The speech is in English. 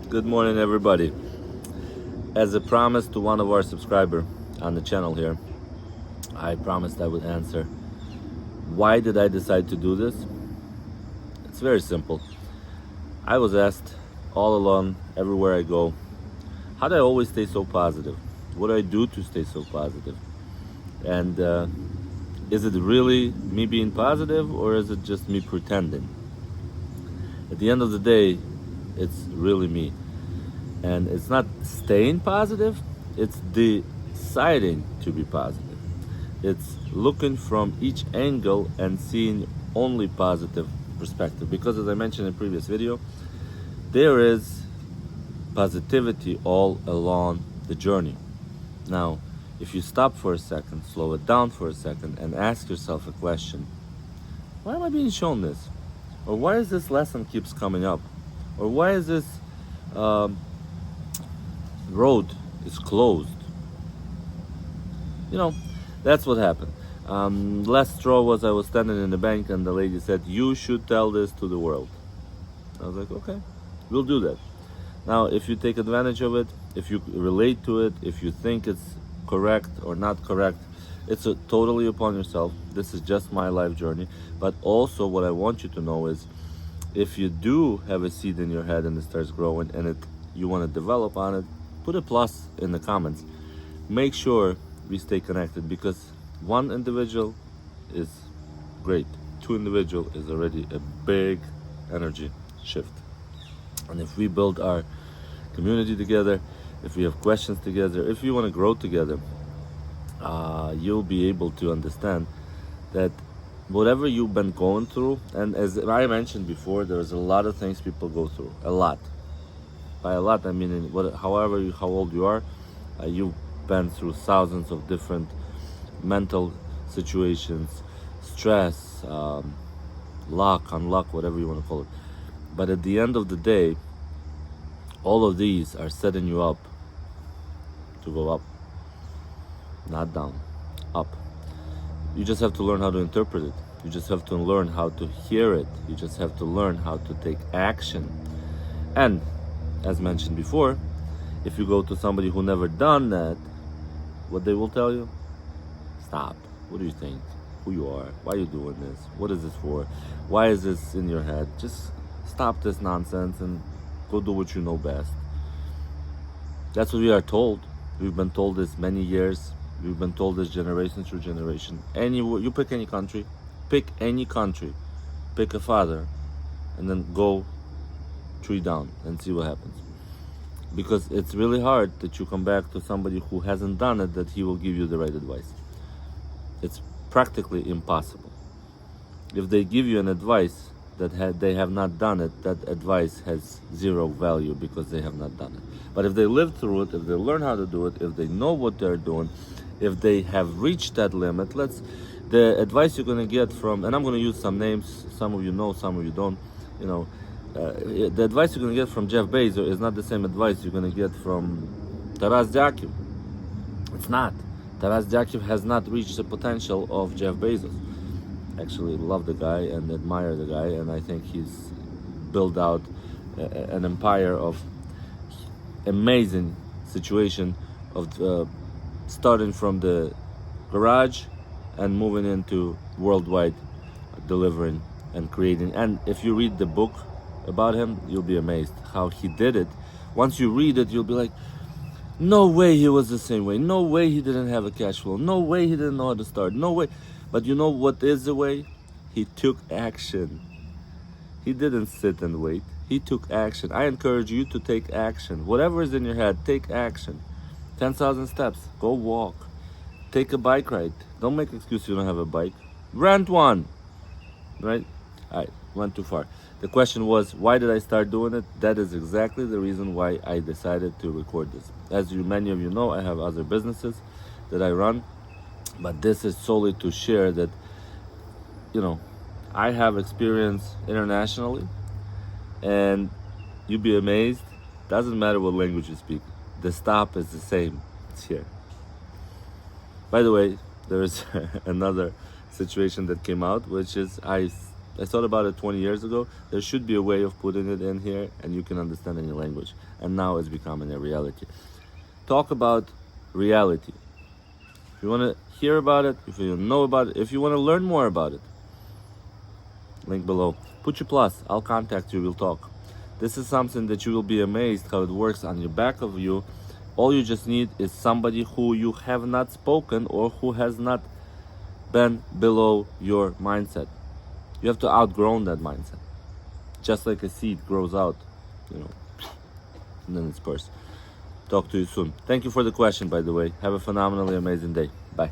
Good morning, everybody. As a promise to one of our subscribers on the channel here, I promised I would answer. Why did I decide to do this? It's very simple. I was asked all along, everywhere I go, how do I always stay so positive? What do I do to stay so positive? And is it really me being positive, or is it just me pretending? At the end of the day, it's really me. And it's not staying positive, it's deciding to be positive. It's looking from each angle and seeing only positive perspective. Because as I mentioned in a previous video, there is positivity all along the journey. Now, if you stop for a second, slow it down for a second, and ask yourself a question: why am I being shown this? Or why is this lesson keeps coming up? Or why is this road is closed? You know, that's what happened. Last straw was I was standing in the bank and the lady said, "You should tell this to the world." I was like, okay, we'll do that. Now, if you take advantage of it, if you relate to it, if you think it's correct or not correct, it's totally upon yourself. This is just my life journey. But also what I want you to know is, if you do have a seed in your head and it starts growing and you want to develop on it, put a plus in the comments. Make sure we stay connected, because one individual is great. Two individual is already a big energy shift. And if we build our community together, if we have questions together, if we want to grow together, you'll be able to understand that whatever you've been going through, and as I mentioned before, there's a lot of things people go through. A lot. By a lot, I mean how old you are, you've been through thousands of different mental situations, stress, luck, unluck, whatever you want to call it. But at the end of the day, all of these are setting you up to go up, not down, up. You just have to learn how to interpret it. You just have to learn how to hear it. You just have to learn how to take action. And as mentioned before, if you go to somebody who never done that, what they will tell you: stop. What do you think? Who you are? Why are you doing this? What is this for? Why is this in your head? Just stop this nonsense and go do what you know best. That's what we are told. We've been told this many years. We've been told this generation through generation. You pick any country, pick a father, and then go tree down and see what happens. Because it's really hard that you come back to somebody who hasn't done it, that he will give you the right advice. It's practically impossible. If they give you an advice that they have not done it, that advice has zero value, because they have not done it. But if they live through it, if they learn how to do it, if they know what they're doing, if they have reached that limit, the advice you're going to get from, and I'm going to use some names, some of you know, some of you don't, the advice you're going to get from Jeff Bezos is not the same advice you're going to get from Taras Diakiv. It's not. Taras Diakiv has not reached the potential of Jeff Bezos. Actually love the guy and admire the guy, and I think he's built out an empire of amazing situation of starting from the garage and moving into worldwide delivering and creating. And if you read the book about him, you'll be amazed how he did it. Once you read it, you'll be like, no way he was the same way. No way he didn't have a cash flow. No way he didn't know how to start. No way. But you know what is the way? He took action. He didn't sit and wait. He took action. I encourage you to take action. Whatever is in your head, take action. 10,000 steps. Go walk. Take a bike ride. Don't make excuse you don't have a bike. Rent one. Right? I went too far. The question was, why did I start doing it? That is exactly the reason why I decided to record this. As many of you know, I have other businesses that I run. But this is solely to share that, I have experience internationally, and you'd be amazed. Doesn't matter what language you speak. The stop is the same. It's here. By the way, there's another situation that came out, which is I I thought about it 20 years ago. There should be a way of putting it in here and you can understand any language. And now it's becoming a reality. Talk about reality. If you want to hear about it, if you know about it, if you want to learn more about it, link below. Put your plus. I'll contact you. We'll talk. This is something that you will be amazed how it works on your back of you. All you just need is somebody who you have not spoken or who has not been below your mindset. You have to outgrow that mindset. Just like a seed grows out, and then it's bursts. Talk to you soon. Thank you for the question, by the way. Have a phenomenally amazing day. Bye.